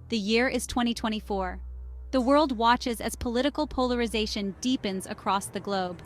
The year is 2024. The world watches as political polarization deepens across the globe.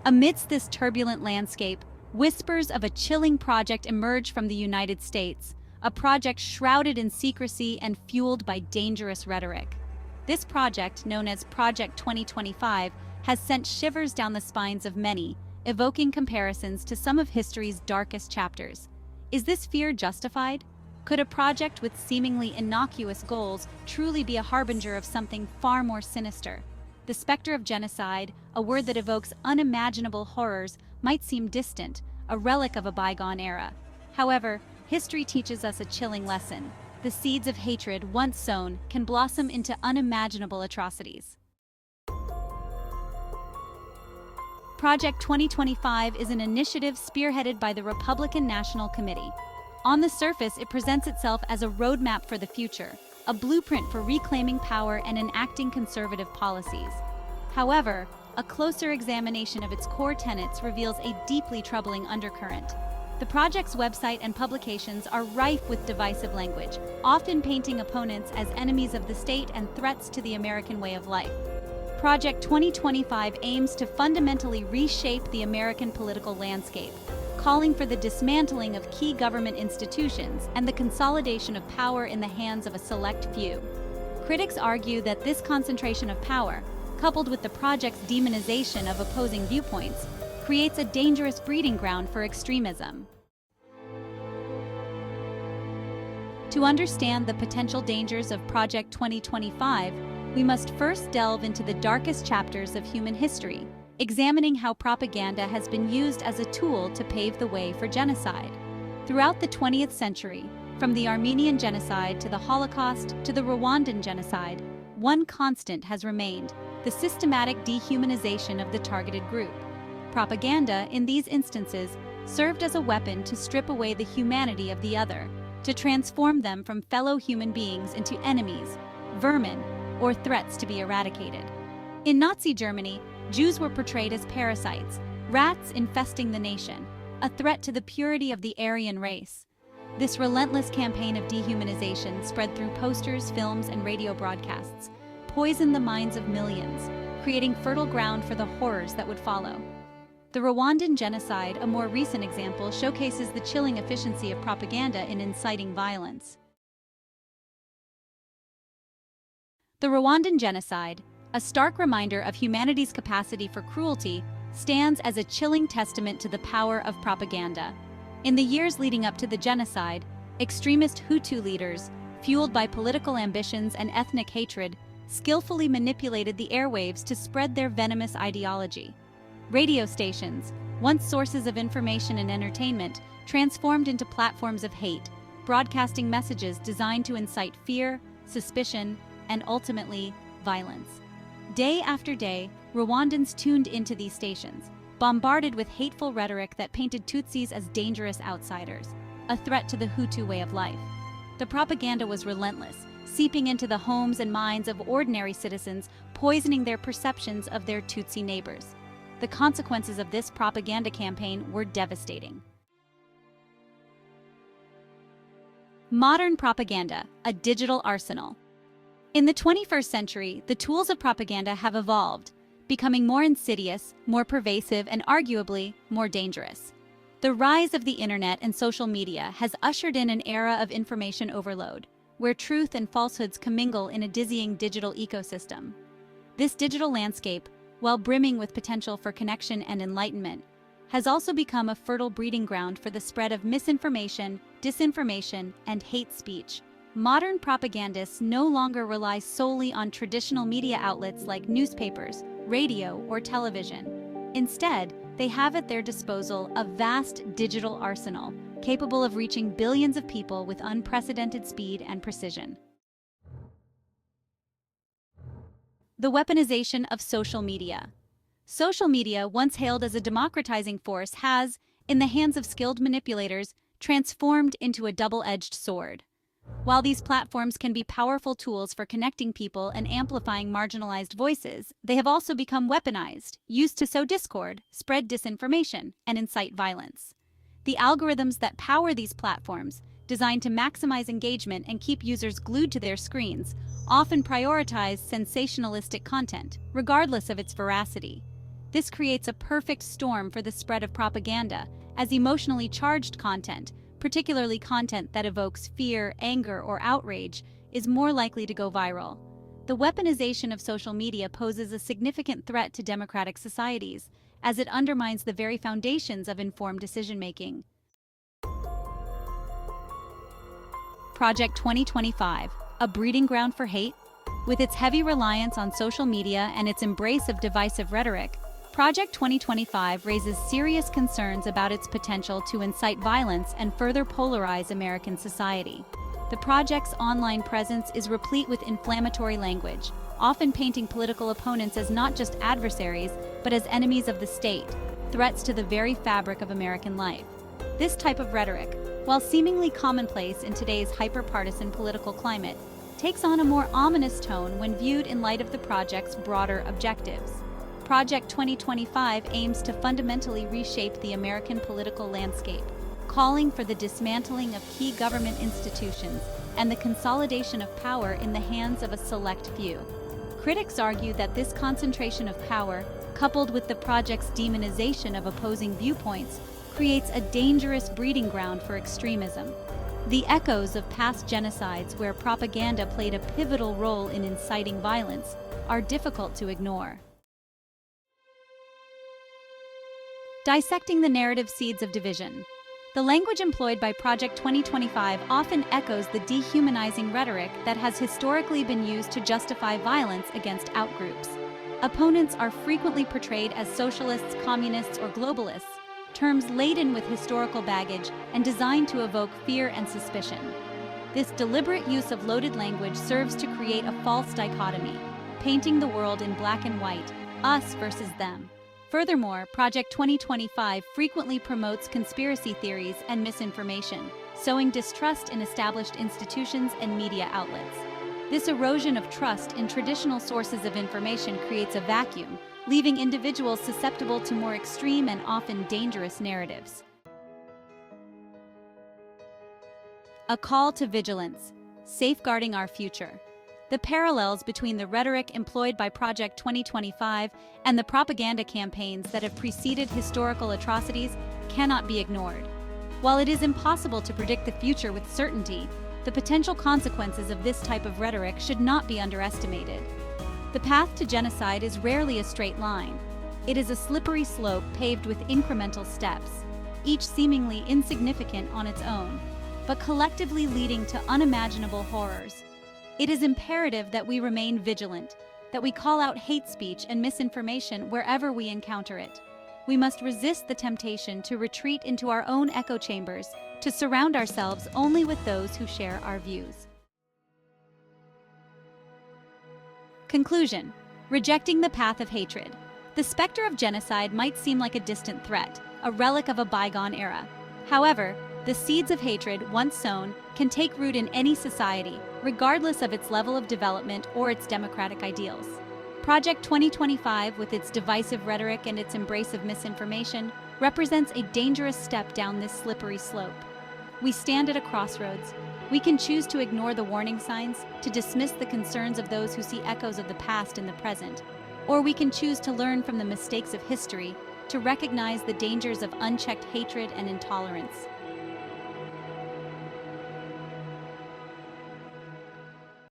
Amidst this turbulent landscape, whispers of a chilling project emerge from the United States, a project shrouded in secrecy and fueled by dangerous rhetoric. This project, known as Project 2025, has sent shivers down the spines of many, evoking comparisons to some of history's darkest chapters. Is this fear justified? Could a project with seemingly innocuous goals truly be a harbinger of something far more sinister? The specter of genocide, a word that evokes unimaginable horrors, might seem distant, a relic of a bygone era. However, history teaches us a chilling lesson. The seeds of hatred, once sown, can blossom into unimaginable atrocities. Project 2025 is an initiative spearheaded by the Republican National Committee. On the surface, it presents itself as a roadmap for the future, a blueprint for reclaiming power and enacting conservative policies. However, a closer examination of its core tenets reveals a deeply troubling undercurrent. The project's website and publications are rife with divisive language, often painting opponents as enemies of the state and threats to the American way of life. Project 2025 aims to fundamentally reshape the American political landscape, calling for the dismantling of key government institutions and the consolidation of power in the hands of a select few. Critics argue that this concentration of power, coupled with the project's demonization of opposing viewpoints, creates a dangerous breeding ground for extremism. To understand the potential dangers of Project 2025, we must first delve into the darkest chapters of human history, examining how propaganda has been used as a tool to pave the way for genocide. Throughout the 20th century, from the Armenian genocide to the Holocaust to the Rwandan genocide, one constant has remained: the systematic dehumanization of the targeted group. Propaganda, in these instances, served as a weapon to strip away the humanity of the other, to transform them from fellow human beings into enemies, vermin, or threats to be eradicated. In Nazi Germany, Jews were portrayed as parasites, rats infesting the nation, a threat to the purity of the Aryan race. This relentless campaign of dehumanization, spread through posters, films, and radio broadcasts, poisoned the minds of millions, creating fertile ground for the horrors that would follow. The Rwandan genocide, a more recent example, showcases the chilling efficiency of propaganda in inciting violence. The Rwandan genocide, a stark reminder of humanity's capacity for cruelty, stands as a chilling testament to the power of propaganda. In the years leading up to the genocide, extremist Hutu leaders, fueled by political ambitions and ethnic hatred, skillfully manipulated the airwaves to spread their venomous ideology. Radio stations, once sources of information and entertainment, transformed into platforms of hate, broadcasting messages designed to incite fear, suspicion, and ultimately, violence. Day after day, Rwandans tuned into these stations, bombarded with hateful rhetoric that painted Tutsis as dangerous outsiders, a threat to the Hutu way of life. The propaganda was relentless, seeping into the homes and minds of ordinary citizens, poisoning their perceptions of their Tutsi neighbors. The consequences of this propaganda campaign were devastating. Modern propaganda, a digital arsenal. In the 21st century, the tools of propaganda have evolved, becoming more insidious, more pervasive, and arguably more dangerous. The rise of the internet and social media has ushered in an era of information overload, where truth and falsehoods commingle in a dizzying digital ecosystem. This digital landscape, while brimming with potential for connection and enlightenment, has also become a fertile breeding ground for the spread of misinformation, disinformation, and hate speech. Modern propagandists no longer rely solely on traditional media outlets like newspapers, radio, or television. Instead, they have at their disposal a vast digital arsenal, capable of reaching billions of people with unprecedented speed and precision. The weaponization of social media. Social media, once hailed as a democratizing force, has, in the hands of skilled manipulators, transformed into a double-edged sword. While these platforms can be powerful tools for connecting people and amplifying marginalized voices, they have also become weaponized, used to sow discord, spread disinformation, and incite violence. The algorithms that power these platforms, designed to maximize engagement and keep users glued to their screens, often prioritize sensationalistic content, regardless of its veracity. This creates a perfect storm for the spread of propaganda, as emotionally charged content, particularly content that evokes fear, anger, or outrage, is more likely to go viral. The weaponization of social media poses a significant threat to democratic societies, as it undermines the very foundations of informed decision-making. Project 2025, a breeding ground for hate? With its heavy reliance on social media and its embrace of divisive rhetoric, Project 2025 raises serious concerns about its potential to incite violence and further polarize American society. The project's online presence is replete with inflammatory language, often painting political opponents as not just adversaries, but as enemies of the state, threats to the very fabric of American life. This type of rhetoric, while seemingly commonplace in today's hyper-partisan political climate, takes on a more ominous tone when viewed in light of the project's broader objectives. Project 2025 aims to fundamentally reshape the American political landscape, calling for the dismantling of key government institutions and the consolidation of power in the hands of a select few. Critics argue that this concentration of power, coupled with the project's demonization of opposing viewpoints, creates a dangerous breeding ground for extremism. The echoes of past genocides where propaganda played a pivotal role in inciting violence are difficult to ignore. Dissecting the narrative seeds of division. The language employed by Project 2025 often echoes the dehumanizing rhetoric that has historically been used to justify violence against outgroups. Opponents are frequently portrayed as socialists, communists, or globalists, terms laden with historical baggage and designed to evoke fear and suspicion. This deliberate use of loaded language serves to create a false dichotomy, painting the world in black and white, us versus them. Furthermore, Project 2025 frequently promotes conspiracy theories and misinformation, sowing distrust in established institutions and media outlets. This erosion of trust in traditional sources of information creates a vacuum, leaving individuals susceptible to more extreme and often dangerous narratives. A call to vigilance, safeguarding our future. The parallels between the rhetoric employed by Project 2025 and the propaganda campaigns that have preceded historical atrocities cannot be ignored. While it is impossible to predict the future with certainty, the potential consequences of this type of rhetoric should not be underestimated. The path to genocide is rarely a straight line. It is a slippery slope paved with incremental steps, each seemingly insignificant on its own, but collectively leading to unimaginable horrors. It is imperative that we remain vigilant, that we call out hate speech and misinformation wherever we encounter it. We must resist the temptation to retreat into our own echo chambers, to surround ourselves only with those who share our views. Conclusion: rejecting the path of hatred. The specter of genocide might seem like a distant threat, a relic of a bygone era. However, the seeds of hatred, once sown, can take root in any society, regardless of its level of development or its democratic ideals. Project 2025, with its divisive rhetoric and its embrace of misinformation, represents a dangerous step down this slippery slope. We stand at a crossroads. We can choose to ignore the warning signs, to dismiss the concerns of those who see echoes of the past in the present, or we can choose to learn from the mistakes of history, to recognize the dangers of unchecked hatred and intolerance.